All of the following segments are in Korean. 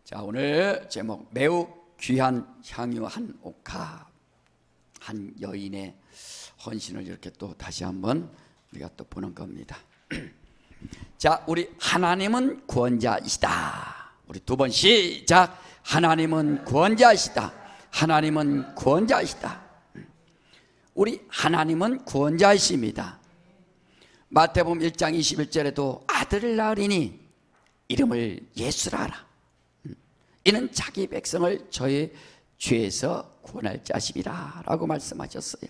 자, 오늘 제목 매우 귀한 향유 한 옥합. 한 여인의 헌신을 이렇게 또 다시 한번 우리가 또 보는 겁니다. 자, 우리 하나님은 구원자이시다. 우리 두 번 시작. 하나님은 구원자이시다. 하나님은 구원자이시다. 우리 하나님은 구원자이십니다. 마태복음 1장 21절에도 아들을 낳으리니 이름을 예수라 하라. 이는 자기 백성을 저의 죄에서 구원할 자심이라 라고 말씀하셨어요.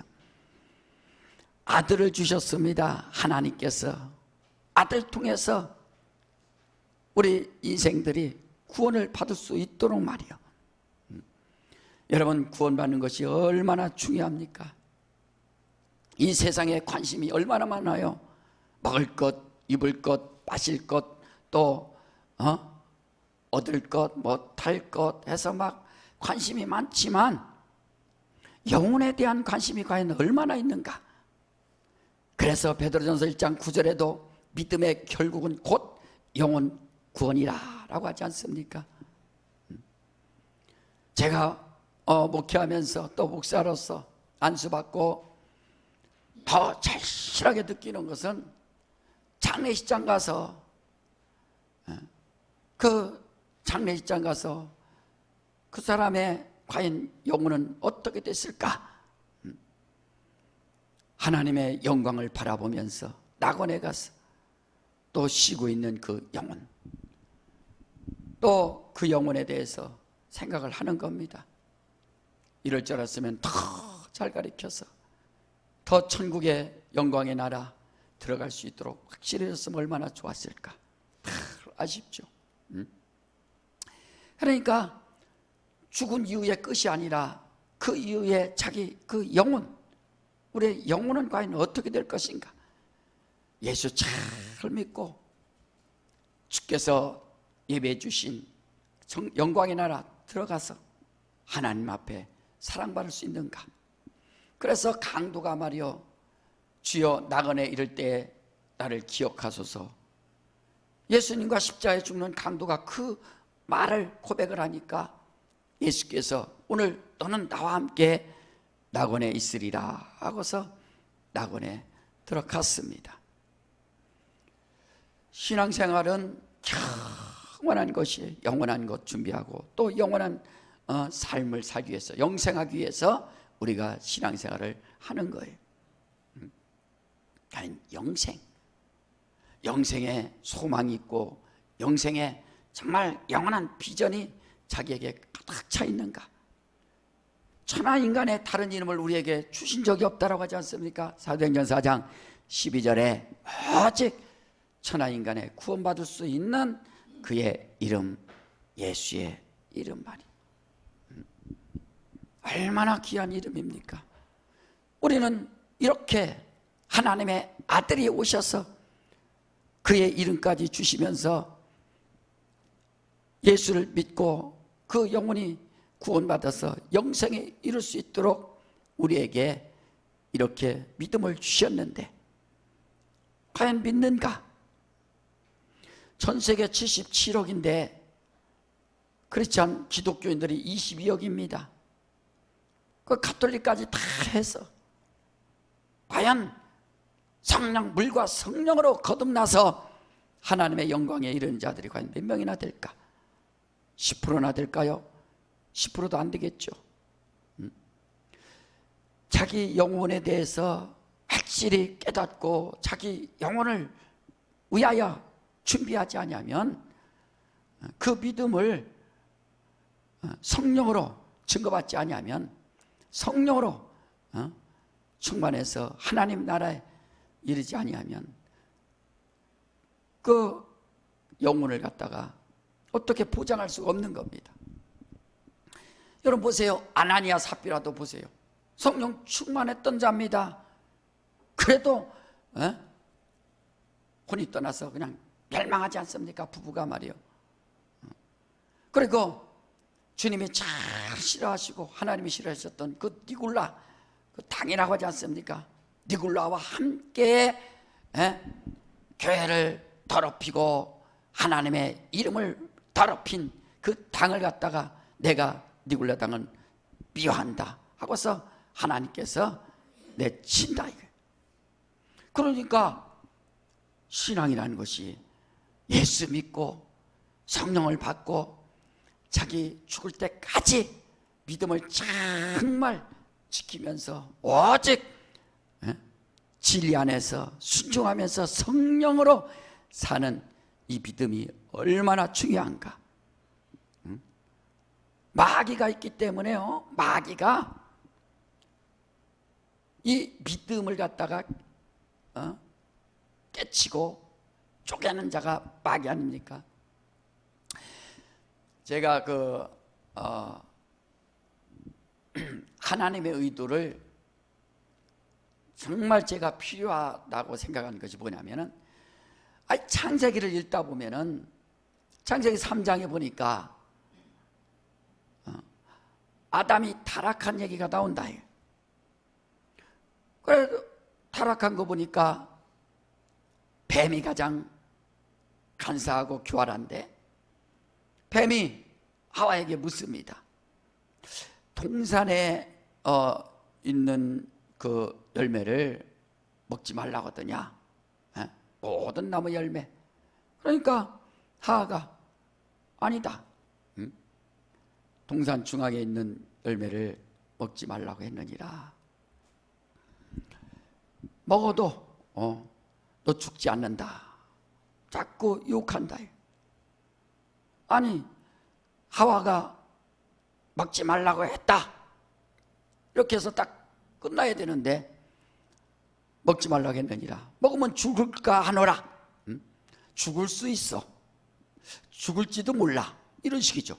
아들을 주셨습니다. 하나님께서 아들 통해서 우리 인생들이 구원을 받을 수 있도록 말이요. 여러분, 구원받는 것이 얼마나 중요합니까? 이 세상에 관심이 얼마나 많아요. 먹을 것, 입을 것, 마실 것, 또 얻을 것, 뭐 탈 것 해서 막 관심이 많지만 영혼에 대한 관심이 과연 얼마나 있는가? 그래서 베드로전서 1장 9절에도 믿음의 결국은 곧 영혼 구원이라 라고 하지 않습니까? 제가 목회하면서 또 목사로서 안수받고 더 절실하게 느끼는 것은 장례식장 가서 그 사람의 과연 영혼은 어떻게 됐을까? 하나님의 영광을 바라보면서 낙원에 가서 또 쉬고 있는 그 영혼, 또 그 영혼에 대해서 생각을 하는 겁니다. 이럴 줄 알았으면 더 잘 가르쳐서 더 천국의 영광의 나라 들어갈 수 있도록 확실해졌으면 얼마나 좋았을까. 아쉽죠. 그러니까 죽은 이후의 끝이 아니라 그 이후에 자기 그 영혼, 우리의 영혼은 과연 어떻게 될 것인가? 예수 잘 믿고 주께서 예배해 주신 영광의 나라 들어가서 하나님 앞에 사랑받을 수 있는가? 그래서 강도가 말이요, 주여 낙원에 이를 때 나를 기억하소서. 예수님과 십자가에 죽는 강도가 그 말을 고백을 하니까 예수께서 오늘 너는 나와 함께 낙원에 있으리라 하고서 낙원에 들어갔습니다. 신앙생활은 영원한 것이 영원한 것 준비하고 또 영원한 삶을 살기 위해서, 영생하기 위해서 우리가 신앙생활을 하는 거예요. 영생에 소망이 있고 영생에 정말 영원한 비전이 자기에게 가득 차 있는가? 천하인간의 다른 이름을 우리에게 주신 적이 없다라고 하지 않습니까? 사도행전 4장 12절에 오직 천하인간의 구원받을 수 있는 그의 이름, 예수의 이름 말이 얼마나 귀한 이름입니까? 우리는 이렇게 하나님의 아들이 오셔서 그의 이름까지 주시면서 예수를 믿고 그 영혼이 구원받아서 영생에 이룰 수 있도록 우리에게 이렇게 믿음을 주셨는데 과연 믿는가? 전 세계 77억인데 크리스찬 기독교인들이 22억입니다. 그 가톨릭까지 다 해서 과연 성령, 물과 성령으로 거듭나서 하나님의 영광에 이르는 자들이 과연 몇 명이나 될까? 10%나 될까요? 10%도 안 되겠죠. 자기 영혼에 대해서 확실히 깨닫고 자기 영혼을 위하여 준비하지 않으면 그 믿음을 성령으로 증거받지 않으면, 성령으로 충만해서 하나님 나라에 이르지 아니하면 그 영혼을 갖다가 어떻게 보장할 수가 없는 겁니다. 여러분 보세요. 아나니아 삽비라도 보세요. 성령 충만했던 자입니다. 그래도 혼이 떠나서 그냥 멸망하지 않습니까? 부부가 말이요. 그리고 주님이 잘 싫어하시고 하나님이 싫어하셨던 그 니굴라, 그 당이라고 하지 않습니까? 니굴라와 함께 교회를 더럽히고 하나님의 이름을 더럽힌 그 당을 갖다가 내가 니굴라 당은 미워한다 하고서 하나님께서 내친다 이거예요. 그러니까 신앙이라는 것이 예수 믿고 성령을 받고 자기 죽을 때까지 믿음을 정말 지키면서 오직 진리 안에서 순종하면서 성령으로 사는 이 믿음이 얼마나 중요한가. 마귀가 있기 때문에요. 마귀가 이 믿음을 갖다가 깨치고 쪼개는 자가 마귀 아닙니까? 제가 하나님의 의도를 정말 제가 필요하다고 생각하는 것이 뭐냐면은, 창세기를 읽다 보면은 창세기 3장에 보니까 아담이 타락한 얘기가 나온다. 그래도 타락한 거 보니까 뱀이 가장 간사하고 교활한데, 뱀이 하와에게 묻습니다. 동산에 있는 그 열매를 먹지 말라고 하더냐, 모든 나무 열매. 그러니까 하와가 아니다, 동산 중앙에 있는 열매를 먹지 말라고 했느니라. 먹어도 너 죽지 않는다. 자꾸 욕한다. 아니, 하와가 먹지 말라고 했다 이렇게 해서 딱 끝나야 되는데, 먹지 말라고 했느니라. 먹으면 죽을까 하노라. 죽을 수 있어, 죽을지도 몰라, 이런 식이죠.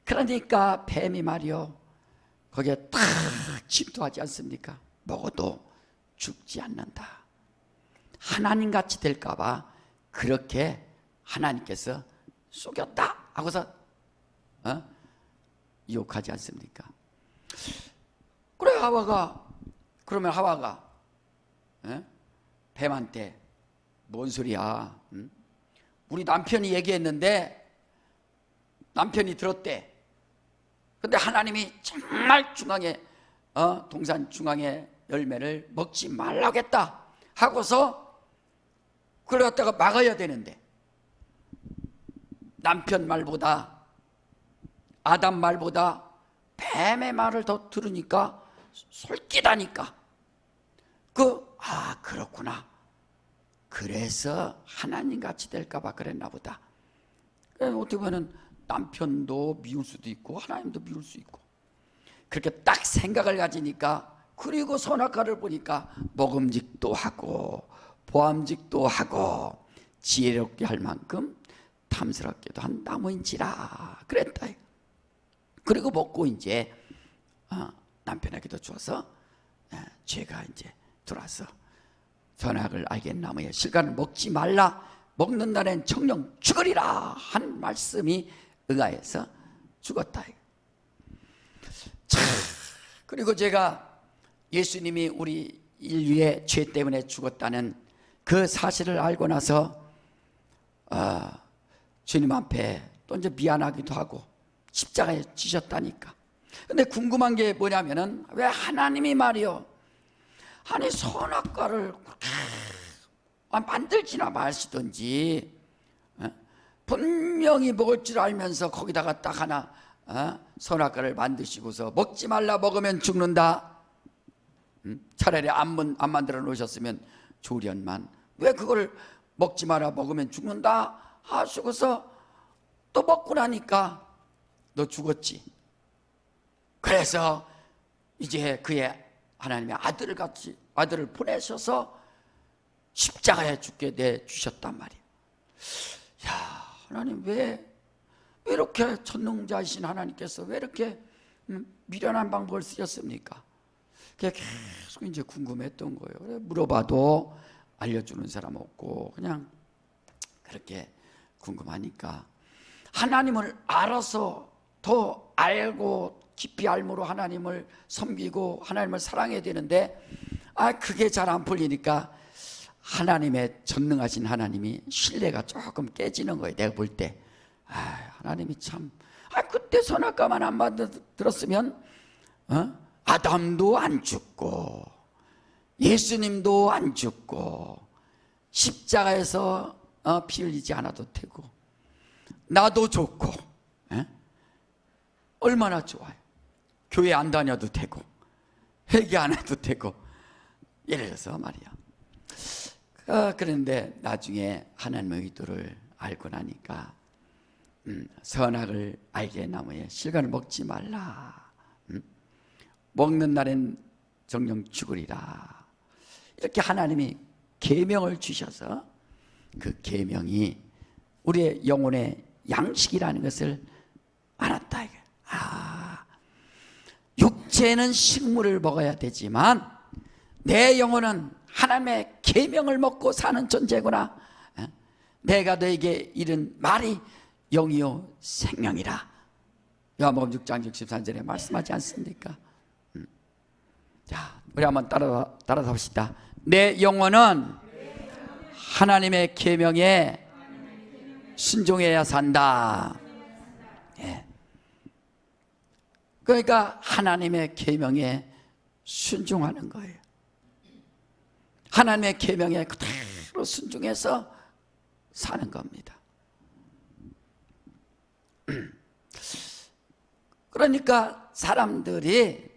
그러니까 뱀이 말이요, 거기에 딱 침투하지 않습니까? 먹어도 죽지 않는다. 하나님같이 될까봐 그렇게 하나님께서 속였다 하고서 유혹하지 않습니까? 그래, 그러면 하와가 뱀한테 뭔 소리야, 우리 남편이 얘기했는데 남편이 들었대. 근데 하나님이 정말 중앙에 동산 중앙에 열매를 먹지 말라고 했다 하고서 그걸 갖다가 막아야 되는데, 남편 말보다 아담 말보다 뱀의 말을 더 들으니까 솔깃하니까 그렇구나, 그래서 하나님같이 될까봐 그랬나 보다. 어떻게 보면 남편도 미울 수도 있고 하나님도 미울 수 있고, 그렇게 딱 생각을 가지니까, 그리고 선악과를 보니까 먹음직도 하고 보암직도 하고 지혜롭게 할 만큼 탐스럽게도 한 나무인지라 그랬다. 그리고 먹고 이제 남편에게도 주어서 죄가 이제 들어와서 선악을 알겠는 나무의 실과를 먹지 말라, 먹는 날엔 청령 죽으리라 한 말씀이 응하여서 죽었다. 자, 그리고 제가 예수님이 우리 인류의 죄 때문에 죽었다는 그 사실을 알고 나서 주님 앞에 또 이제 미안하기도 하고, 십자가에 지셨다니까. 근데 궁금한 게 뭐냐면은, 왜 하나님이 말이요, 아니 선악과를 만들지나 마시든지 분명히 먹을 줄 알면서 거기다가 딱 하나 선악과를 만드시고서 먹지 말라, 먹으면 죽는다. 차라리 안 만들어 놓으셨으면 좋으련만 왜 그걸 먹지 마라, 먹으면 죽는다 하시고서 또 먹고 나니까 너 죽었지. 그래서 이제 그의 하나님의 아들을 보내셔서 십자가에 죽게 내주셨단 말이에요. 야, 하나님 왜 이렇게 전능자이신 하나님께서 왜 이렇게 미련한 방법을 쓰셨습니까? 그게 계속 이제 궁금했던 거예요. 그래, 물어봐도 알려주는 사람 없고 그냥 그렇게 궁금하니까 하나님을 알아서 더 알고 깊이 알므로 하나님을 섬기고 하나님을 사랑해야 되는데 그게 잘 안 풀리니까 하나님의 전능하신 하나님이 신뢰가 조금 깨지는 거예요. 내가 볼 때 하나님이 참, 그때 선악과만 안 만들었으면 아담도 안 죽고 예수님도 안 죽고 십자가에서 피 흘리지 않아도 되고 나도 좋고, 얼마나 좋아요. 교회 안 다녀도 되고 회개 안 해도 되고 이래서 말이야. 그런데 나중에 하나님의 의도를 알고 나니까 선악을 알게 나무에 실과를 먹지 말라. 먹는 날엔 정령 죽으리라. 이렇게 하나님이 계명을 주셔서 그 계명이 우리의 영혼의 양식이라는 것을 알았다. 육체는 식물을 먹어야 되지만 내 영혼은 하나님의 계명을 먹고 사는 존재구나. 내가 너에게 이른 말이 영이요 생명이라. 요한복음 6장 63절에 말씀하지 않습니까? 자, 우리 한번 따라서 봅시다. 내 영혼은 하나님의 계명에 순종해야 산다. 예. 그러니까 하나님의 계명에 순종하는 거예요. 하나님의 계명에 그대로 순종해서 사는 겁니다. 그러니까 사람들이,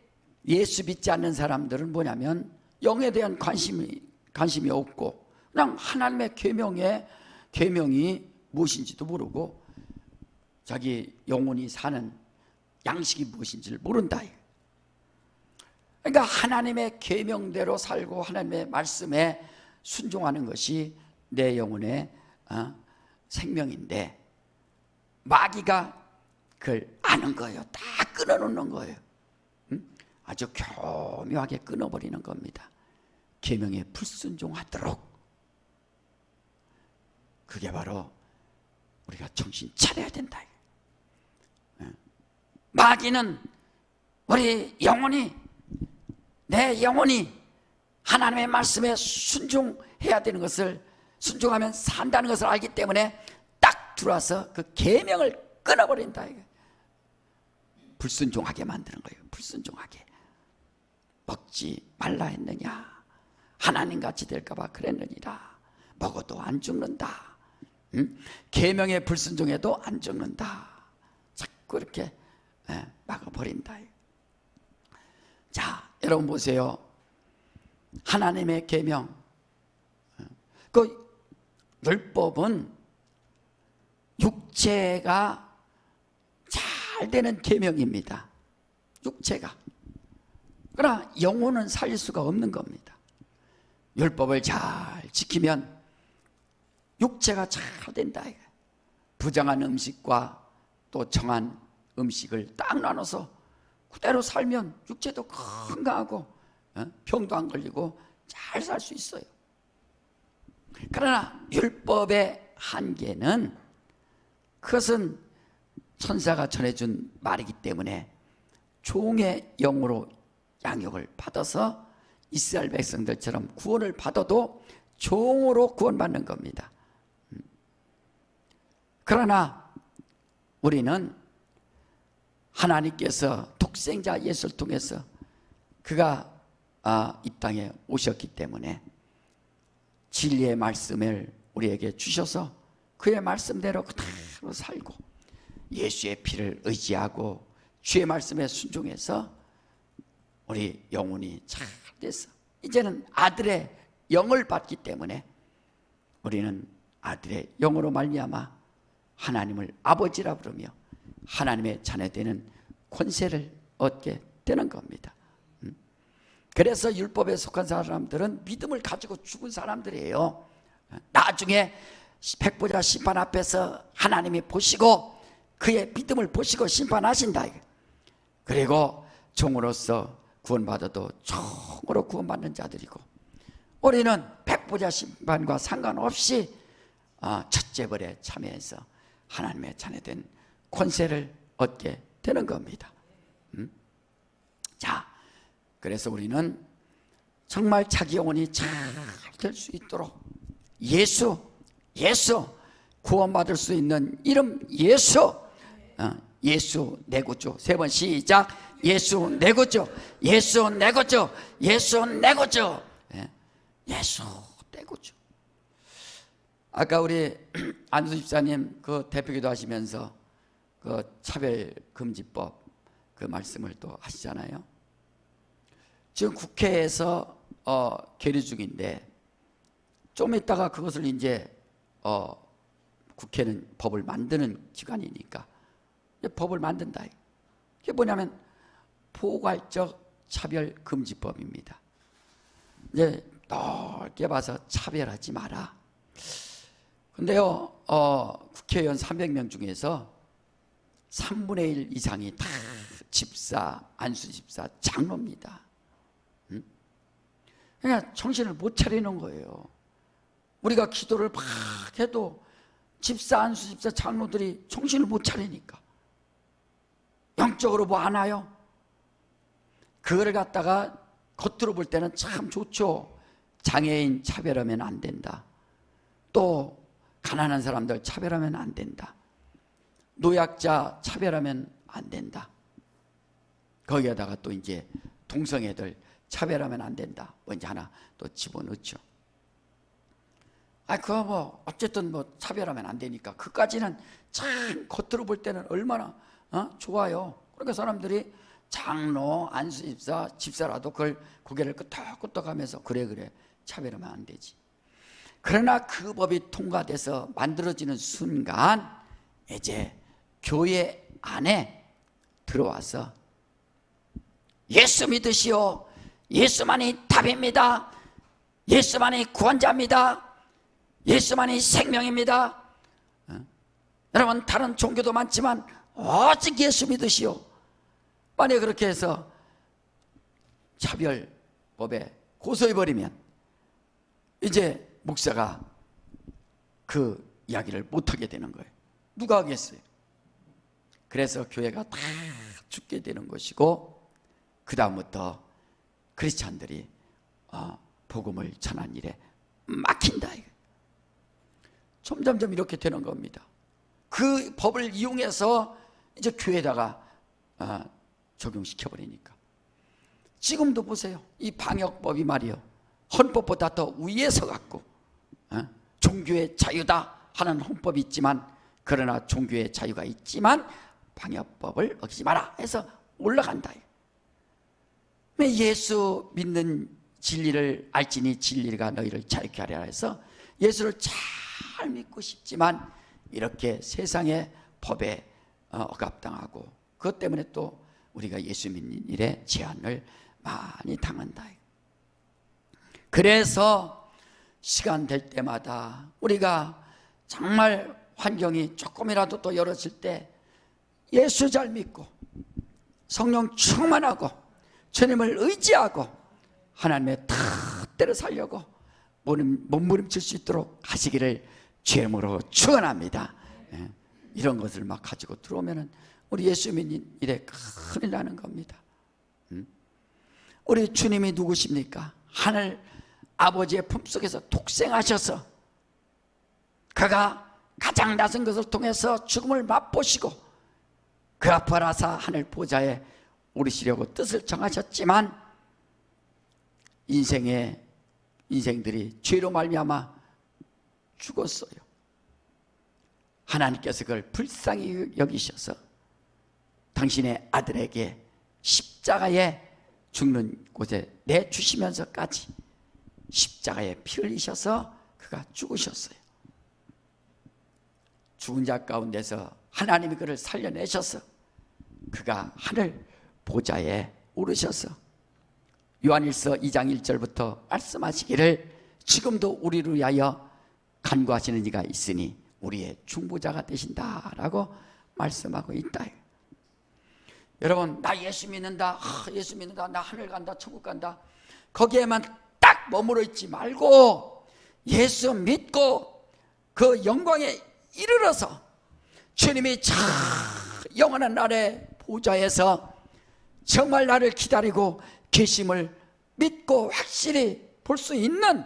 예수 믿지 않는 사람들은 뭐냐면 영에 대한 관심이 없고 그냥 하나님의 계명이 무엇인지도 모르고 자기 영혼이 사는 양식이 무엇인지를 모른다. 그러니까 하나님의 계명대로 살고 하나님의 말씀에 순종하는 것이 내 영혼의 생명인데 마귀가 그걸 아는 거예요. 다 끊어놓는 거예요. 아주 교묘하게 끊어버리는 겁니다. 계명에 불순종하도록. 그게 바로 우리가 정신 차려야 된다. 마귀는 우리 영혼이, 내 영혼이 하나님의 말씀에 순종해야 되는 것을, 순종하면 산다는 것을 알기 때문에 딱 들어와서 그 계명을 끊어버린다. 불순종하게 만드는 거예요. 불순종하게. 먹지 말라 했느냐, 하나님같이 될까봐 그랬느니라. 먹어도 안 죽는다. 계명에 불순종해도 안 죽는다. 자꾸 이렇게 막아버린다. 자, 여러분 보세요. 하나님의 계명, 그 율법은 육체가 잘 되는 계명입니다. 육체가. 그러나 영혼은 살릴 수가 없는 겁니다. 율법을 잘 지키면 육체가 잘 된다. 부정한 음식과 또 정한 음식을 딱 나눠서 그대로 살면 육체도 건강하고 병도 안 걸리고 잘 살 수 있어요. 그러나 율법의 한계는, 그것은 천사가 전해준 말이기 때문에 종의 영으로 양육을 받아서 이스라엘 백성들처럼 구원을 받아도 종으로 구원받는 겁니다. 그러나 우리는 하나님께서 독생자 예수를 통해서 그가 이 땅에 오셨기 때문에 진리의 말씀을 우리에게 주셔서 그의 말씀대로 그대로 살고 예수의 피를 의지하고 주의 말씀에 순종해서 우리 영혼이 잘 됐어. 이제는 아들의 영을 받기 때문에 우리는 아들의 영으로 말미암아 하나님을 아버지라 부르며 하나님의 자녀되는 권세를 얻게 되는 겁니다. 그래서 율법에 속한 사람들은 믿음을 가지고 죽은 사람들이에요. 나중에 백보자 심판 앞에서 하나님이 보시고 그의 믿음을 보시고 심판하신다. 그리고 종으로서 구원받아도 종으로 구원받는 자들이고, 우리는 백보자 심판과 상관없이 첫째 벌에 참여해서 하나님의 자녀된 권세를 얻게 되는 겁니다. 자, 그래서 우리는 정말 자기 영혼이 잘 될 수 있도록 예수, 구원받을 수 있는 이름 예수, 예수 내 구주. 세 번 시작. 예수 내 구주, 예수 내 구주, 예수 내 구주. 예수 내 구주. 아까 우리 안수 집사님 그 대표기도 하시면서 그 차별금지법 그 말씀을 또 하시잖아요. 지금 국회에서 계류 중인데 좀 있다가 그것을 이제 국회는 법을 만드는 기관이니까 법을 만든다. 이게 뭐냐면 포괄적 차별금지법입니다. 이제 넓게 봐서 차별하지 마라. 근데요, 국회의원 300명 중에서 3분의 1 이상이 다 집사, 안수집사, 장로입니다. 그냥 정신을 못 차리는 거예요. 우리가 기도를 막 해도 집사, 안수집사, 장로들이 정신을 못 차리니까 영적으로 뭐 안 와요? 그거를 갖다가 겉으로 볼 때는 참 좋죠. 장애인 차별하면 안 된다. 또 가난한 사람들 차별하면 안 된다. 노약자 차별하면 안 된다. 거기에다가 또 이제 동성애들 차별하면 안 된다. 뭐 이제 하나 또 집어넣죠. 그거 뭐 어쨌든 뭐 차별하면 안 되니까 그까지는 참 겉으로 볼 때는 얼마나 좋아요. 그러니까 사람들이 장로, 안수집사, 집사라도 그걸 고개를 끄덕끄덕하면서 그래 차별하면 안 되지. 그러나 그 법이 통과돼서 만들어지는 순간 이제 교회 안에 들어와서 예수 믿으시오. 예수만이 답입니다. 예수만이 구원자입니다. 예수만이 생명입니다. 여러분 다른 종교도 많지만 오직 예수 믿으시오. 만약에 그렇게 해서 차별법에 고소해버리면 이제 목사가 그 이야기를 못하게 되는 거예요. 누가 하겠어요? 그래서 교회가 다 죽게 되는 것이고 그 다음부터 크리스찬들이 복음을 전하는 일에 막힌다. 점점점 이렇게 되는 겁니다. 그 법을 이용해서 이제 교회에다가 적용시켜버리니까. 지금도 보세요. 이 방역법이 말이요, 헌법보다 더 위에 서갖고 종교의 자유다 하는 헌법이 있지만, 그러나 종교의 자유가 있지만 방역법을 어기지 마라 해서 올라간다. 예수 믿는 진리를 알지니 진리가 너희를 자유케 하리라 해서 예수를 잘 믿고 싶지만 이렇게 세상의 법에 억압당하고 그것 때문에 또 우리가 예수 믿는 일에 제한을 많이 당한다. 그래서 시간 될 때마다 우리가 정말 환경이 조금이라도 또 열어질 때 예수 잘 믿고 성령 충만하고 주님을 의지하고 하나님의 뜻대로 살려고 몸부림칠 수 있도록 하시기를 주님으로 축원합니다. 이런 것을 막 가지고 들어오면은 우리 예수 믿는 일에 큰일 나는 겁니다. 우리 주님이 누구십니까? 하늘 아버지의 품속에서 독생하셔서 그가 가장 낮은 것을 통해서 죽음을 맛보시고 그 앞바라사 하늘 보좌에 오르시려고 뜻을 정하셨지만 인생들이 죄로 말미암아 죽었어요. 하나님께서 그걸 불쌍히 여기셔서 당신의 아들에게 십자가에 죽는 곳에 내주시면서까지 십자가에 피 흘리셔서 그가 죽으셨어요. 죽은 자 가운데서 하나님이 그를 살려내셔서 그가 하늘 보좌에 오르셔서 요한일서 2장 1절부터 말씀하시기를 지금도 우리를 위하여 간구하시는 이가 있으니 우리의 중보자가 되신다라고 말씀하고 있다. 여러분, 나 예수 믿는다, 예수 믿는다, 나 하늘 간다, 천국 간다, 거기에만 딱 머물러 있지 말고 예수 믿고 그 영광에 이르러서 주님이 참 영원한 날의 보좌에서 정말 나를 기다리고 계심을 믿고 확실히 볼 수 있는,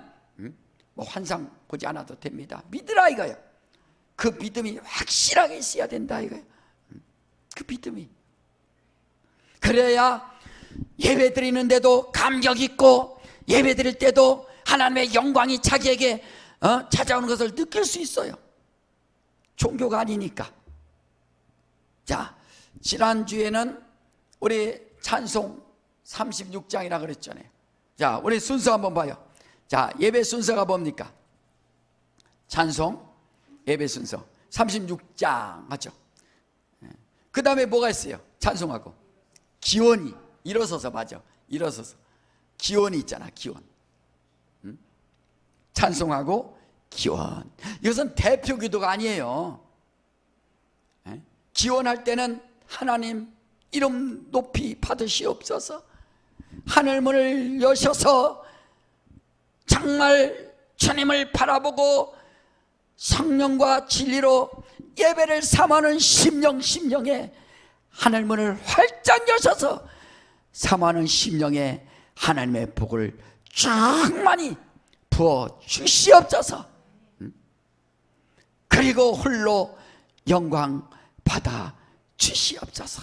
뭐 환상 보지 않아도 됩니다. 믿으라 이거예요. 그 믿음이 확실하게 있어야 된다 이거예요. 그 믿음이. 그래야 예배 드리는데도 감격 있고, 예배 드릴 때도 하나님의 영광이 자기에게 찾아오는 것을 느낄 수 있어요. 종교가 아니니까. 자, 지난주에는 우리 찬송 36장이라 그랬잖아요. 자, 우리 순서 한번 봐요. 자, 예배 순서가 뭡니까? 찬송 예배 순서 36장 하죠. 그 다음에 뭐가 있어요? 찬송하고 기원이, 일어서서, 맞아, 일어서서 기원이 있잖아. 기원. 찬송하고 기원. 이것은 대표 기도가 아니에요. 기원할 때는 하나님 이름 높이 받으시옵소서, 하늘문을 여셔서 정말 주님을 바라보고 성령과 진리로 예배를 삼하는 심령에 하늘문을 활짝 여셔서 삼하는 심령에 하나님의 복을 충만히 부어 주시옵소서. 그리고 홀로 영광 받아 주시옵소서.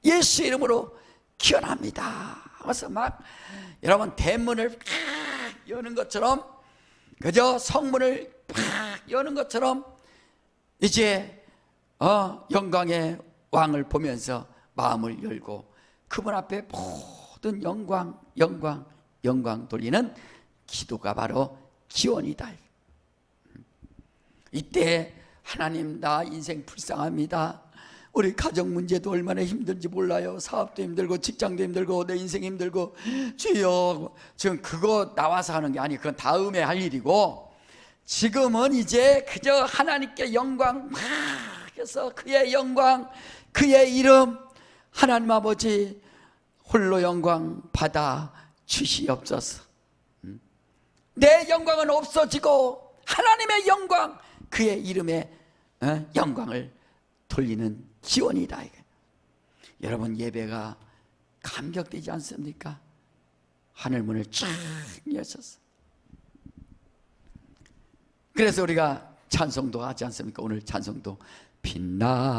예수 이름으로 기원합니다. 그래서 막 여러분 대문을 팍 여는 것처럼, 그저 성문을 팍 여는 것처럼 이제 영광의 왕을 보면서 마음을 열고 그분 앞에 모든 영광 돌리는 기도가 바로 기원이다. 이때 하나님, 나 인생 불쌍합니다. 우리 가정 문제도 얼마나 힘든지 몰라요. 사업도 힘들고 직장도 힘들고 내 인생 힘들고, 주여, 지금 그거 나와서 하는 게 아니, 그건 다음에 할 일이고, 지금은 이제 그저 하나님께 영광 막 해서 그의 영광, 그의 이름, 하나님 아버지 홀로 영광 받아 주시옵소서. 내 영광은 없어지고 하나님의 영광, 그의 이름의 영광을 돌리는 기원이다. 여러분, 예배가 감격되지 않습니까? 하늘문을 쫙 여셨어. 그래서 우리가 찬송도 하지 않습니까? 오늘 찬송도 빛나고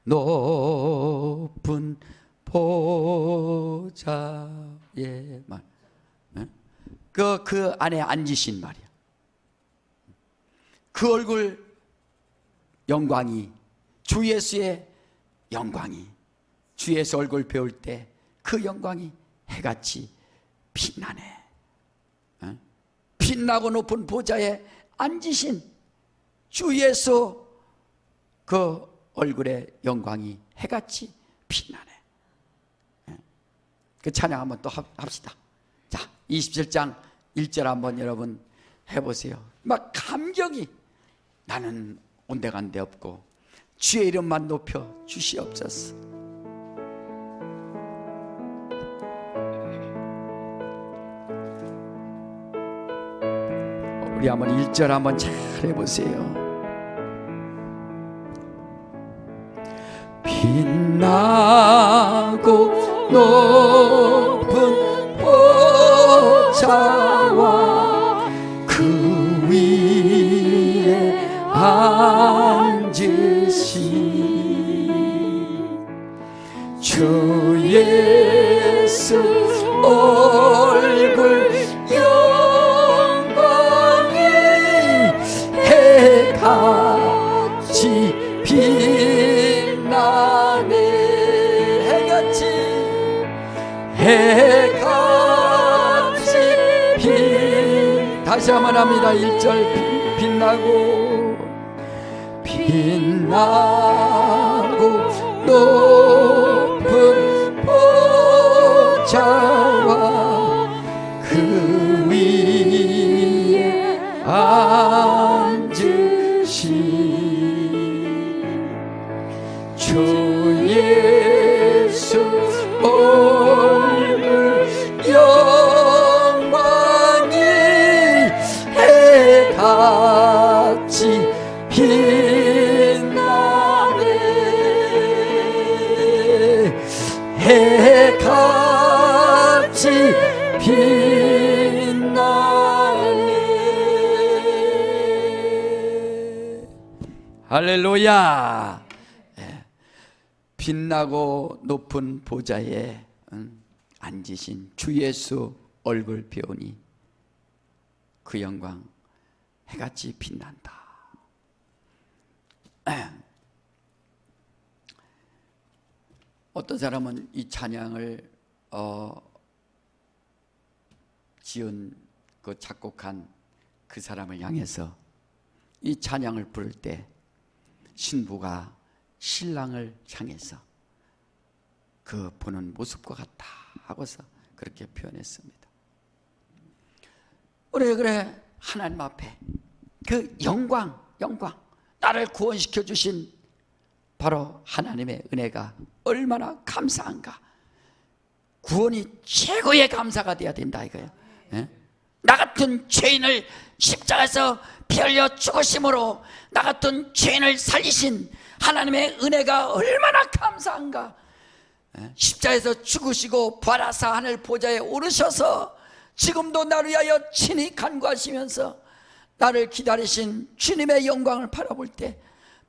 높은 보좌의 말, 그 안에 앉으신 말이야. 그 얼굴 영광이, 주 예수의 영광이, 주 예수 얼굴 배울 때 그 영광이 해같이 빛나네. 빛나고 높은 보좌에 앉으신 주 예수 그 얼굴의 영광이 해같이 빛나네. 그 찬양 한번 또 합시다. 자, 27장 1절 한번 여러분 해보세요. 막 감격이, 나는 온데간데 없고 주의 이름만 높여 주시옵소서. 우리 한번 1절 한번 잘 해보세요. 빛나고 높은 보좌와 그 위에 앉으신 주 예수 얼굴 영광이 해같이 빛나네. 해같이 다시 한번 합니다. 1절 빛나고 높은 보좌와 그 위에 앉으신 주 예수 얼굴 영광이 해같이 빛나네. 해같이 빛나네. 할렐루야. 빛나고 높은 보좌에 앉으신 주 예수 얼굴 배우니 그 영광 해같이 빛난다. 어떤 사람은 이 찬양을 지은 그 작곡한 그 사람을 향해서 이 찬양을 부를 때 신부가 신랑을 향해서 그 보는 모습과 같다 하고서 그렇게 표현했습니다. 그래 하나님 앞에 그 영광 나를 구원시켜 주신 바로 하나님의 은혜가 얼마나 감사한가. 구원이 최고의 감사가 되어야 된다 이거예요. 나 같은 죄인을 십자가에서 피 흘려 죽으심으로 나 같은 죄인을 살리신 하나님의 은혜가 얼마나 감사한가. 십자가에서 죽으시고 부활하사 하늘 보좌에 오르셔서 지금도 나를 위하여 친히 간구하시면서 나를 기다리신 주님의 영광을 바라볼 때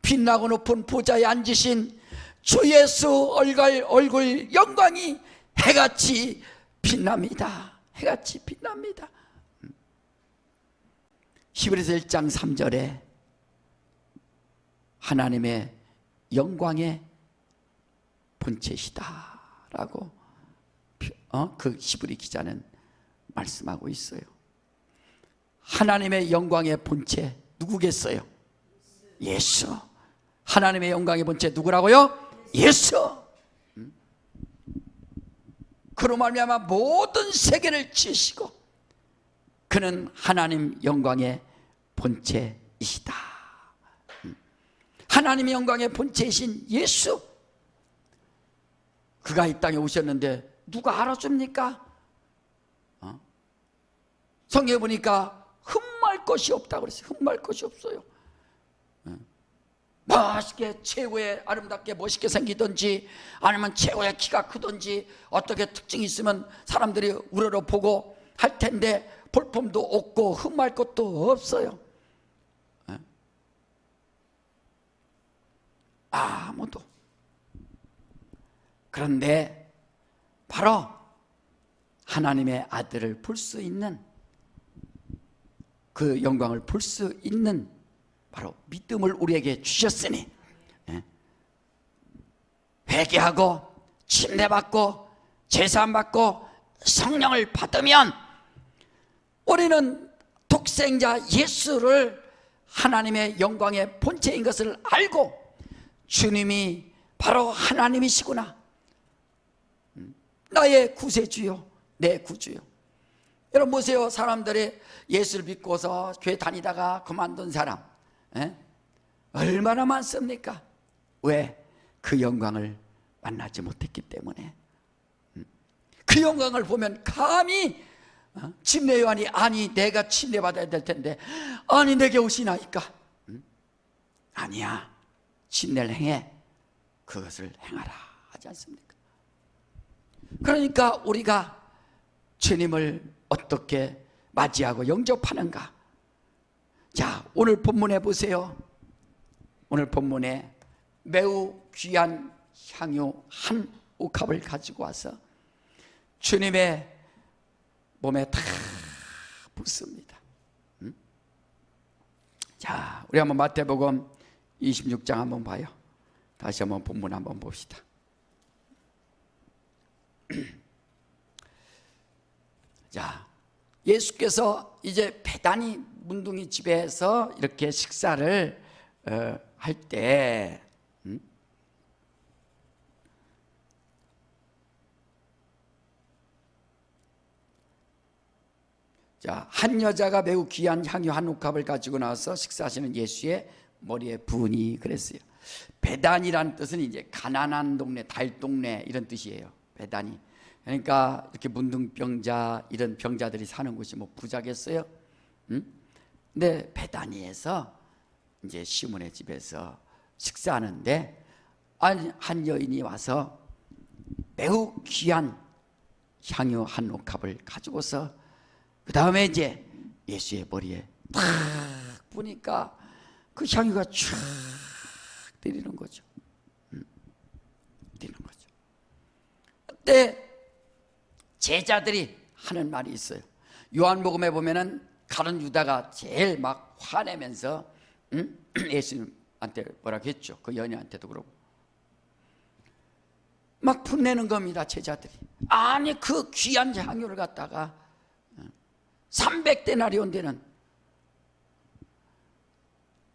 빛나고 높은 보좌에 앉으신 주 예수 얼굴 영광이 해같이 빛납니다. 해같이 빛납니다. 히브리서 1장 3절에 하나님의 영광의 본체시다 라고 그 히브리 기자는 말씀하고 있어요. 하나님의 영광의 본체 누구겠어요? 예수. 하나님의 영광의 본체 누구라고요? 예수. 그로 말미암아 모든 세계를 지으시고 그는 하나님 영광의 본체이시다. 하나님의 영광의 본체이신 예수, 그가 이 땅에 오셨는데 누가 알아줍니까? 성경에 보니까 흠말 것이 없다고 그랬어요. 흠말 것이 없어요. 멋있게 최고의 아름답게 멋있게 생기든지 아니면 최고의 키가 크든지 어떻게 특징이 있으면 사람들이 우러러 보고 할 텐데 볼품도 없고 흠할 것도 없어요. 아무도. 그런데 바로 하나님의 아들을 볼 수 있는 그 영광을 볼 수 있는 바로 믿음을 우리에게 주셨으니 회개하고 침례받고 제사받고 성령을 받으면 우리는 독생자 예수를 하나님의 영광의 본체인 것을 알고 주님이 바로 하나님이시구나, 나의 구세주요 내 구주요. 여러분 보세요. 사람들이 예수를 믿고서 교회 다니다가 그만둔 사람 얼마나 많습니까? 왜? 그 영광을 만나지 못했기 때문에. 그 영광을 보면 감히 침례 요한이 아니 내가 침례받아야 될 텐데 아니 내게 오시나이까? 아니야, 침례를 행해 그것을 행하라 하지 않습니까? 그러니까 우리가 주님을 어떻게 맞이하고 영접하는가? 자, 오늘 본문에 보세요. 오늘 본문에 매우 귀한 향유 한 옥합을 가지고 와서 주님의 몸에 다 붓습니다. 자, 우리 한번 마태복음 26장 한번 봐요. 다시 한번 본문 한번 봅시다. 자, 예수께서 이제 베다니 문둥이 집에서 이렇게 식사를 할 때 자, 한 여자가 매우 귀한 향유 한 옥합을 가지고 나와서 식사하시는 예수의 머리에 부으니 그랬어요. 베단이라는 뜻은 이제 가난한 동네, 달동네 이런 뜻이에요. 베단이. 그러니까 이렇게 문둥병자 이런 병자들이 사는 곳이 뭐 부자겠어요? 근데 베다니에서 이제 시몬의 집에서 식사하는데 한 여인이 와서 매우 귀한 향유 한 옥합을 가지고서 그 다음에 이제 예수의 머리에 탁 부니까 그 향유가 쫙 내리는 거죠. 그때 제자들이 하는 말이 있어요. 요한복음에 보면은 가룟 유다가 제일 막 화내면서 예수님한테 뭐라고 했죠. 그 여인한테도 그러고 막 분내는 겁니다. 제자들이. 아니 그 귀한 향유를 갖다가 300데나리온 되는,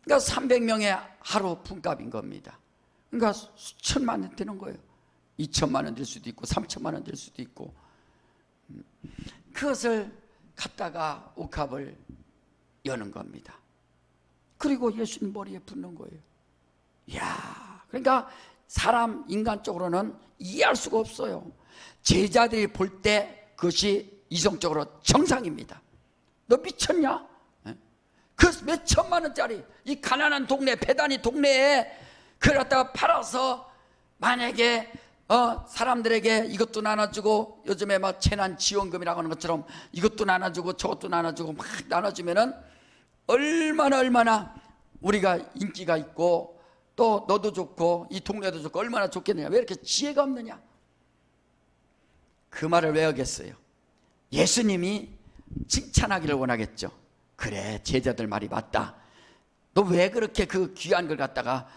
그러니까 300명의 하루 품값인 겁니다. 그러니까 수천만 원 되는 거예요. 2천만 원 될 수도 있고 3천만 원 될 수도 있고, 그것을 갖다가 옥합을 여는 겁니다. 그리고 예수님 머리에 붓는 거예요. 이야, 그러니까 사람 인간적으로는 이해할 수가 없어요. 제자들이 볼 때 그것이 이성적으로 정상입니다. 너 미쳤냐? 그 몇 천만 원짜리 이 가난한 동네, 배단위 동네에 그걸 갖다가 팔아서 만약에 사람들에게 이것도 나눠주고, 요즘에 막 재난지원금이라고 하는 것처럼 이것도 나눠주고 저것도 나눠주고 막 나눠주면은 얼마나 우리가 인기가 있고 또 너도 좋고 이 동네도 좋고 얼마나 좋겠느냐. 왜 이렇게 지혜가 없느냐. 그 말을 왜 하겠어요? 예수님이 칭찬하기를 원하겠죠. 그래, 제자들 말이 맞다. 너 왜 그렇게 그 귀한 걸 갖다가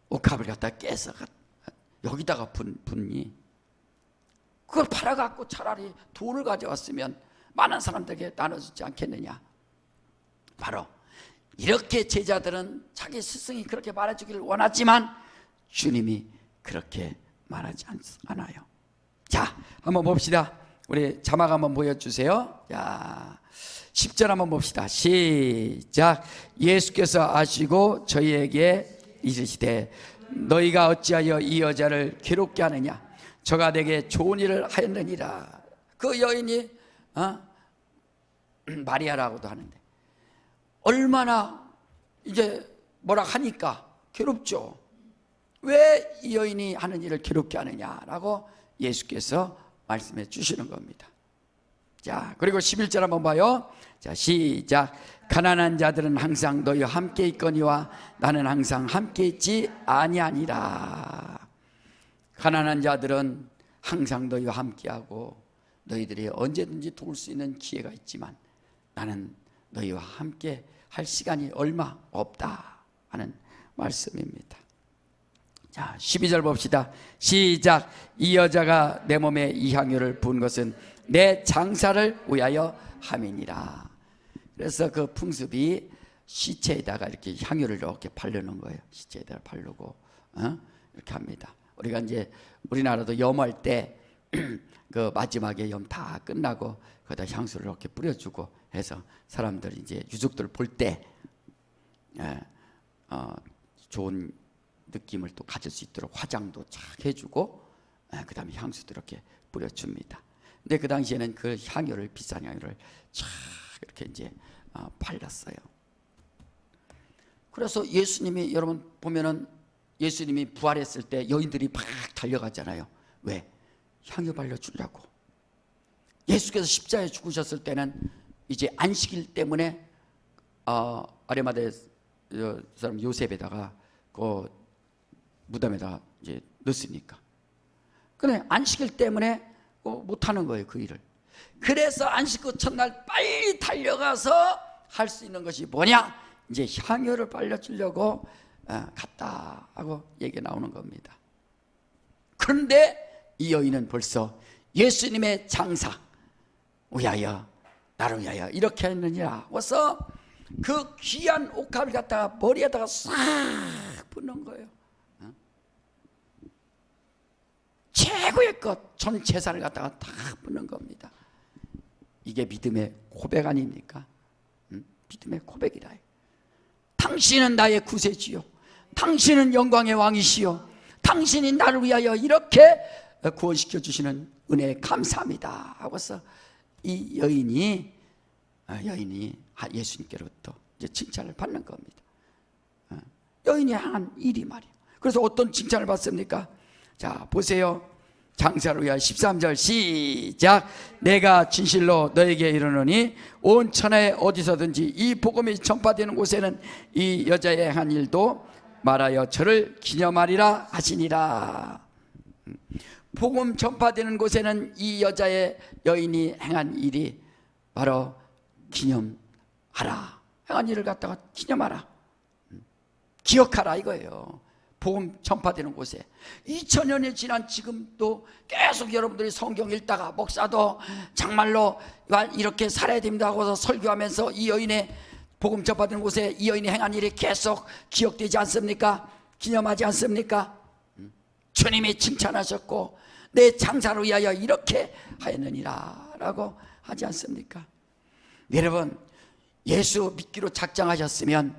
옥합을 갖다가 깨서 여기다가 붓니? 그걸 팔아갖고 차라리 돈을 가져왔으면 많은 사람들에게 나눠주지 않겠느냐. 바로 이렇게 제자들은 자기 스승이 그렇게 말해주기를 원하지만 주님이 그렇게 말하지 않아요. 자, 한번 봅시다. 우리 자막 한번 보여주세요. 자, 10절 한번 봅시다. 시작. 예수께서 아시고 저희에게 이르시되 너희가 어찌하여 이 여자를 괴롭게 하느냐. 저가 내게 좋은 일을 하였느니라. 그 여인이 마리아라고도 하는데 얼마나 이제 뭐라 하니까 괴롭죠. 왜 이 여인이 하는 일을 괴롭게 하느냐라고 예수께서 말씀해 주시는 겁니다. 자, 그리고 11절 한번 봐요. 자, 시작. 가난한 자들은 항상 너희와 함께 있거니와 나는 항상 함께 있지 아니하니라. 가난한 자들은 항상 너희와 함께하고 너희들이 언제든지 도울 수 있는 기회가 있지만 나는 너희와 함께 할 시간이 얼마 없다 하는 말씀입니다. 자, 12절 봅시다. 시작. 이 여자가 내 몸에 이 향유를 부은 것은 내 장사를 위하여 함이니라. 그래서 그 풍습이 시체에다가 이렇게 향유를 이렇게 바르는 거예요. 시체에다가 바르고 이렇게 합니다. 우리가 이제 우리나라도 염할 때 그 마지막에 염 다 끝나고 거기다 향수를 이렇게 뿌려주고 해서 사람들이 이제 유족들 볼 때 좋은 느낌을 또 가질 수 있도록 화장도 착 해주고 그 다음에 향수도 이렇게 뿌려줍니다. 근데 그 당시에는 그 향유를, 비싼 향유를 착 이렇게 이제 발랐어요. 그래서 예수님이, 여러분 보면은 예수님이 부활했을 때 여인들이 막 달려가잖아요. 왜? 향유 발려주려고. 예수께서 십자가에 죽으셨을 때는 이제 안식일 때문에 아리마대 사람 요셉에다가 그 무덤에다가 이제 넣었으니까. 근데 안식일 때문에 못하는 거예요, 그 일을. 그래서 안식 후 첫날 빨리 달려가서 할 수 있는 것이 뭐냐? 이제 향유를 발려주려고 갔다 하고 얘기가 나오는 겁니다. 그런데 이 여인은 벌써 예수님의 장사 위하여, 나를 위하여 이렇게 했느니라 와서 그 귀한 옥합을 갖다가 머리에다가 싹 붓는 거예요. 최고의 것, 전 재산을 갖다가 다 붓는 겁니다. 이게 믿음의 고백 아닙니까? 믿음의 고백이라. 당신은 나의 구세주요, 당신은 영광의 왕이시요, 당신이 나를 위하여 이렇게 구원시켜 주시는 은혜에 감사합니다 하고서 이 여인이 예수님께로부터 이제 칭찬을 받는 겁니다. 여인이 한 일이 말이에요. 그래서 어떤 칭찬을 받습니까? 자, 보세요. 장사를 위하여 13절 시작. 내가 진실로 너에게 이르노니 온 천하에 어디서든지 이 복음이 전파되는 곳에는 이 여자의 한 일도 말하여 저를 기념하리라 하시니라. 복음 전파되는 곳에는 이 여인이 행한 일이 바로 기념하라. 행한 일을 갖다가 기념하라, 기억하라 이거예요. 복음 전파되는 곳에 2000년이 지난 지금도 계속 여러분들이 성경 읽다가 목사도 정말로 이렇게 살아야 됩니다 하고서 설교하면서 이 여인의 복음 전파되는 곳에 이 여인이 행한 일이 계속 기억되지 않습니까? 기념하지 않습니까? 주님이 칭찬하셨고 내 장사를 위하여 이렇게 하였느니라 라고 하지 않습니까? 여러분, 예수 믿기로 작정하셨으면,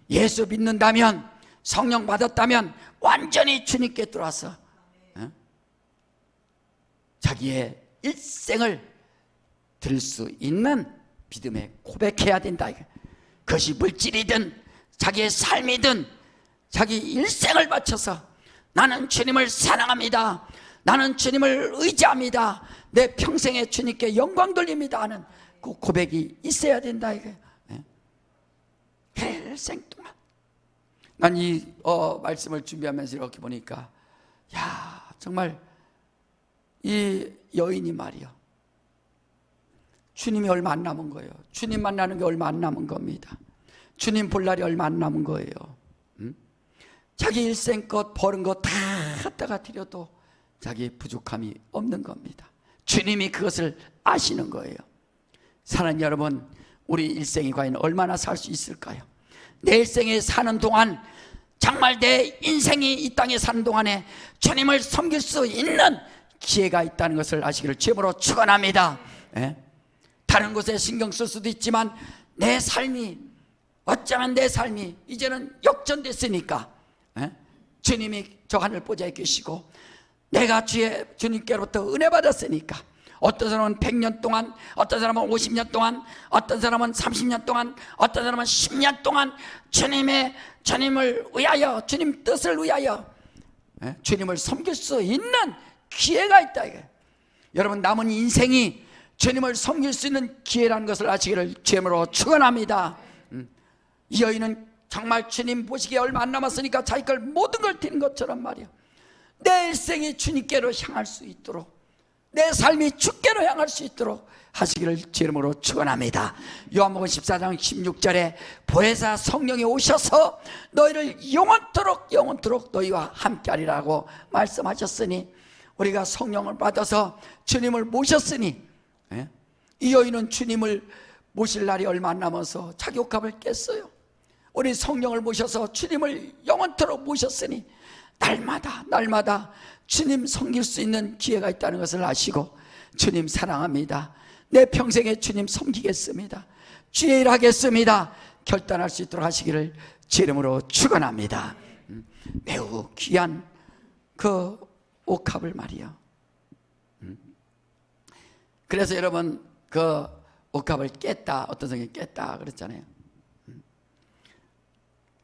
예수 믿는다면, 성령 받았다면 완전히 주님께 들어와서 자기의 일생을 드릴 수 있는 믿음에 고백해야 된다. 그것이 물질이든 자기의 삶이든 자기 일생을 바쳐서 나는 주님을 사랑합니다, 나는 주님을 의지합니다, 내 평생에 주님께 영광 돌립니다 하는 그 고백이 있어야 된다. 이게 일생 동안. 난 이 말씀을 준비하면서 이렇게 보니까 야, 정말 이 여인이 말이요, 주님이 얼마 안 남은 거예요. 주님 만나는 게 얼마 안 남은 겁니다. 주님 볼 날이 얼마 안 남은 거예요. 자기 일생껏 버는 거 다 갖다가 드려도 자기 부족함이 없는 겁니다. 주님이 그것을 아시는 거예요. 사랑하는 여러분, 우리 일생이 과연 얼마나 살 수 있을까요? 내 일생에 사는 동안, 정말 내 인생이 이 땅에 사는 동안에 주님을 섬길 수 있는 기회가 있다는 것을 아시기를 주님으로 축원합니다. 다른 곳에 신경 쓸 수도 있지만 내 삶이, 어쩌면 내 삶이 이제는 역전됐으니까 주님이 저 하늘 보좌에 계시고 내가 주님께로부터 은혜 받았으니까, 어떤 사람은 100년 동안, 어떤 사람은 50년 동안, 어떤 사람은 30년 동안, 어떤 사람은 10년 동안 주님을 위하여, 주님 뜻을 위하여 주님을 섬길 수 있는 기회가 있다. 이게 여러분, 남은 인생이 주님을 섬길 수 있는 기회라는 것을 아시기를 주님으로 축원합니다. 이 여인은 정말 주님 보시기에 얼마 안 남았으니까 자기 걸 모든 걸 드린 것처럼 말이야, 내 일생이 주님께로 향할 수 있도록, 내 삶이 주께로 향할 수 있도록 하시기를 주 이름으로 축원합니다. 요한복음 14장 16절에 보혜사 성령이 오셔서 너희를 영원토록 너희와 함께하리라고 말씀하셨으니, 우리가 성령을 받아서 주님을 모셨으니, 이 여인은 주님을 모실 날이 얼마 안 남아서 자기 옥합을 깼어요. 우리 성령을 모셔서 주님을 영원토록 모셨으니 날마다 주님 섬길 수 있는 기회가 있다는 것을 아시고, 주님 사랑합니다, 내 평생에 주님 섬기겠습니다, 주의 일 하겠습니다 결단할 수 있도록 하시기를 주 이름으로 축원합니다. 매우 귀한 그 옥합을 말이요. 그래서 여러분, 그 옥합을 깼다, 어떤 성경이 깼다 그랬잖아요.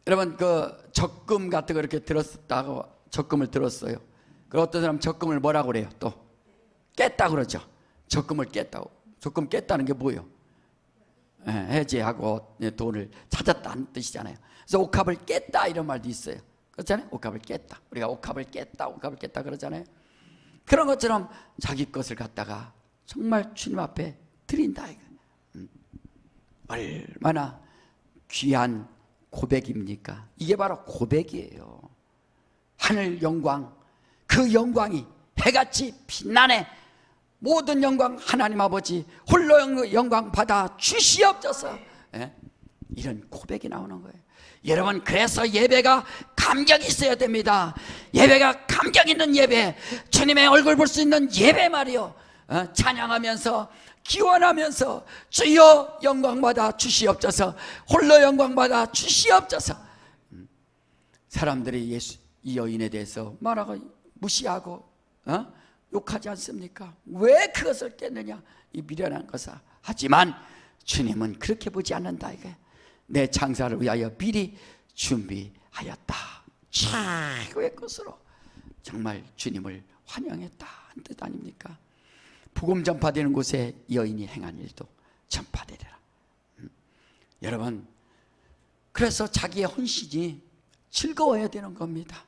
여러분, 그 적금 같은 거 이렇게 들었다고, 적금을 들었어요. 그 어떤 사람 적금을 뭐라고 그래요? 또 깼다 그러죠. 적금을 깼다고. 적금 깼다는 게 뭐예요? 해지하고 돈을 찾았다는 뜻이잖아요. 그래서 옥합을 깼다 이런 말도 있어요. 그렇잖아요. 옥합을 깼다. 우리가 옥합을 깼다 그러잖아요. 그런 것처럼 자기 것을 갖다가 정말 주님 앞에 드린다. 얼마나 귀한 고백입니까? 이게 바로 고백이에요. 하늘 영광, 그 영광이 해같이 빛나네. 모든 영광 하나님 아버지 홀로 영광 받아 주시옵소서. 이런 고백이 나오는 거예요. 여러분, 그래서 예배가 감격이 있어야 됩니다. 예배가 감격 있는 예배, 주님의 얼굴 볼 수 있는 예배 말이요. 찬양하면서 기원하면서 주여 영광 받아 주시옵소서, 홀로 영광 받아 주시옵소서. 사람들이 이 여인에 대해서 말하고 무시하고 욕하지 않습니까? 왜 그것을 깼느냐, 이 미련한 것을. 하지만 주님은 그렇게 보지 않는다. 이게 내 장사를 위하여 미리 준비하였다, 최고의 것으로 정말 주님을 환영했다 한 뜻 아닙니까? 복음 전파되는 곳에 여인이 행한 일도 전파되리라. 여러분, 그래서 자기의 헌신이 즐거워야 되는 겁니다.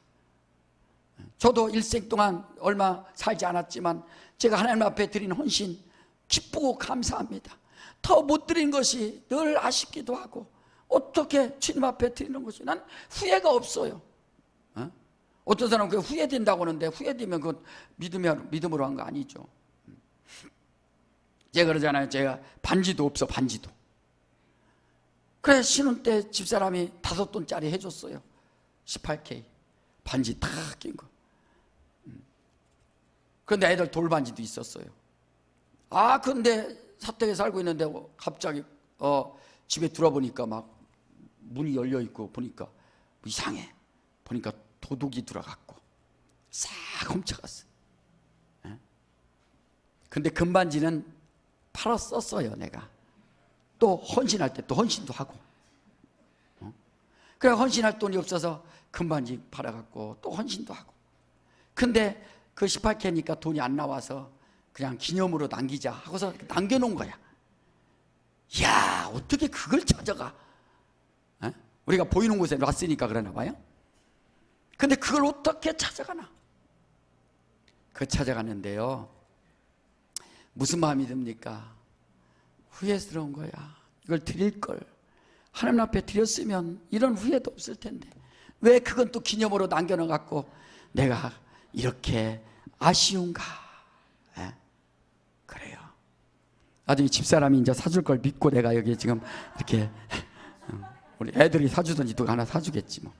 저도 일생 동안 얼마 살지 않았지만 제가 하나님 앞에 드린 헌신 기쁘고 감사합니다. 더 못 드린 것이 늘 아쉽기도 하고 어떻게 주님 앞에 드리는 것이 난 후회가 없어요. 어떤 사람은 그 후회된다고 하는데 후회되면 그건 믿음으로 한 거 아니죠. 제가 그러잖아요. 제가 반지도 없어, 반지도. 그래 신혼 때 집사람이 5돈짜리 해줬어요. 18K 반지 다 낀 거. 그런데 애들 돌반지도 있었어요. 근데 사택에 살고 있는데 갑자기 집에 들어보니까 막 문이 열려 있고 보니까 이상해. 보니까 도둑이 들어갔고 싹 훔쳐갔어요. 근데 금반지는 팔았었어요. 내가 또 헌신할 때 또 헌신도 하고. 그래 헌신할 돈이 없어서 금반지 팔아갖고 또 헌신도 하고. 근데 그 18K니까 돈이 안 나와서 그냥 기념으로 남기자 하고서 남겨놓은 거야. 이야 어떻게 그걸 찾아가? 우리가 보이는 곳에 놨으니까 그러나 봐요. 근데 그걸 어떻게 찾아가나? 그 찾아가는데요 무슨 마음이 듭니까? 후회스러운 거야. 이걸 드릴 걸 하나님 앞에 드렸으면 이런 후회도 없을 텐데 왜 그건 또 기념으로 남겨놔갖고 내가 이렇게 아쉬운가? 그래요. 나중에 집사람이 이제 사줄 걸 믿고 내가 여기 지금 이렇게 우리 애들이 사주든지 누가 하나 사주겠지 뭐.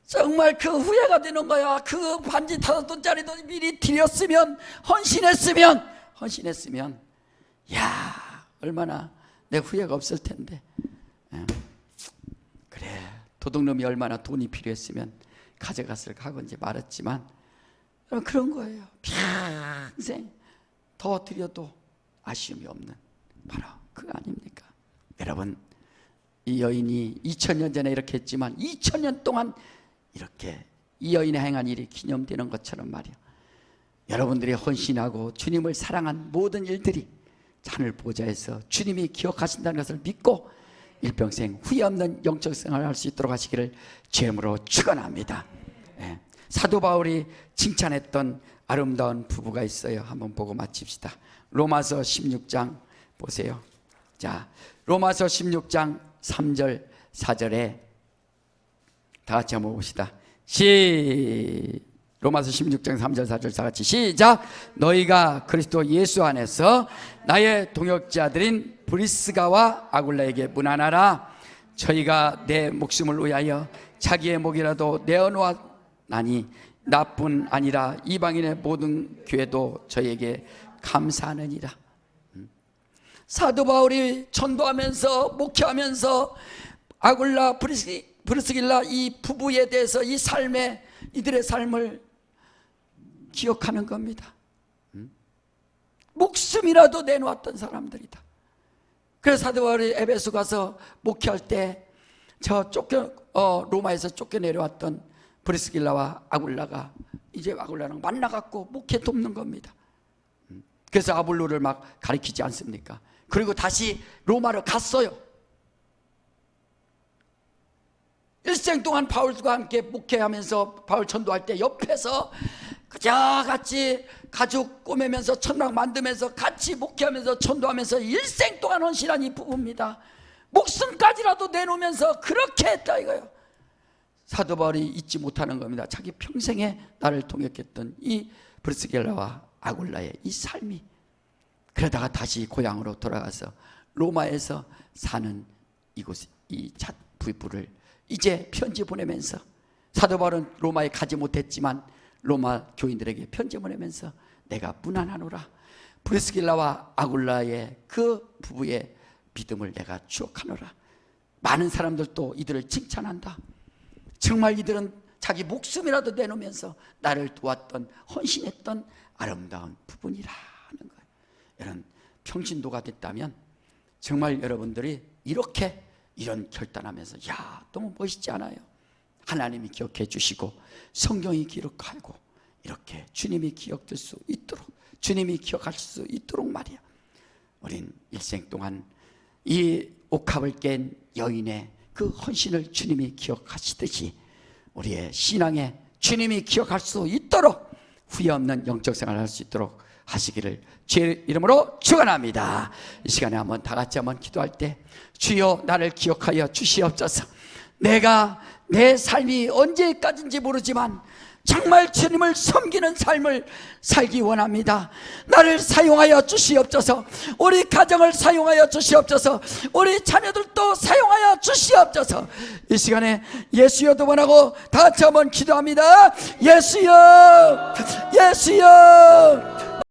정말 그 후회가 되는 거야. 그 반지 5돈짜리도 미리 드렸으면 헌신했으면 야 얼마나 내 후회가 없을 텐데. 그래 도둑놈이 얼마나 돈이 필요했으면 가져갔을까 하고 이제 말았지만 그런 거예요. 평생 더 드려도 아쉬움이 없는 바로 그거 아닙니까? 여러분 이 여인이 2000년 전에 이렇게 했지만 2000년 동안 이렇게 이 여인의 행한 일이 기념되는 것처럼 말이야. 여러분들이 헌신하고 주님을 사랑한 모든 일들이 하늘 보좌에서 주님이 기억하신다는 것을 믿고 일평생 후회 없는 영적 생활을 할 수 있도록 하시기를 주님으로 축원합니다. 사도 바울이 칭찬했던 아름다운 부부가 있어요. 한번 보고 마칩시다. 로마서 16장 보세요. 자, 로마서 16장 3절 4절에 다 같이 한번 봅시다. 로마서 16장 3절 4절 다 같이 시작. 너희가 그리스도 예수 안에서 나의 동역자들인 브리스가와 아굴라에게 문안하라. 저희가 내 목숨을 위하여 자기의 목이라도 내어놓았나니 나뿐 아니라 이방인의 모든 교회도 저에게 감사하느니라. 사도 바울이 전도하면서 목회하면서 아굴라 브리스길라 이 부부에 대해서 이 삶에 이들의 삶을 기억하는 겁니다. 목숨이라도 내놓았던 사람들이다. 그래서 사도 바울이 에베소 가서 목회할 때 저 로마에서 쫓겨내려왔던 브리스길라와 아굴라가 이제 아굴라랑 만나갖고 목회 돕는 겁니다. 그래서 아볼로를 막 가리키지 않습니까? 그리고 다시 로마로 갔어요. 일생 동안 바울과 함께 목회하면서 바울 전도할 때 옆에서 그저 같이 가족 꾸매면서 천막 만들면서 같이 목회하면서 전도하면서 일생 동안 헌신한 이 부부입니다. 목숨까지라도 내놓으면서 그렇게 했다 이거예요. 사도 바울이 잊지 못하는 겁니다. 자기 평생에 나를 동역했던 이 브리스길라와 아굴라의 이 삶이. 그러다가 다시 고향으로 돌아가서 로마에서 사는 이곳 이 부부를 이제 편지 보내면서 사도 바울은 로마에 가지 못했지만 로마 교인들에게 편지 보내면서 내가 무난하노라. 브리스길라와 아굴라의 그 부부의 믿음을 내가 추억하노라. 많은 사람들도 이들을 칭찬한다. 정말 이들은 자기 목숨이라도 내놓으면서 나를 도왔던 헌신했던 아름다운 부분이라 하는 거예요. 이런 평신도가 됐다면 정말 여러분들이 이렇게 이런 결단하면서 야 너무 멋있지 않아요? 하나님이 기억해 주시고 성경이 기록하고 이렇게 주님이 기억될 수 있도록 주님이 기억할 수 있도록 말이야. 우린 일생 동안 이 옥합을 깬 여인의 그 헌신을 주님이 기억하시듯이 우리의 신앙의 주님이 기억할 수 있도록 후회 없는 영적 생활을 할 수 있도록 하시기를 주의 이름으로 축원합니다. 이 시간에 한번 다 같이 한번 기도할 때, 주여 나를 기억하여 주시옵소서. 내가 내 삶이 언제까지인지 모르지만 정말 주님을 섬기는 삶을 살기 원합니다. 나를 사용하여 주시옵소서. 우리 가정을 사용하여 주시옵소서. 우리 자녀들도 사용하여 주시옵소서. 이 시간에 예수여도 원하고 다 같이 한번 기도합니다. 예수여, 예수여,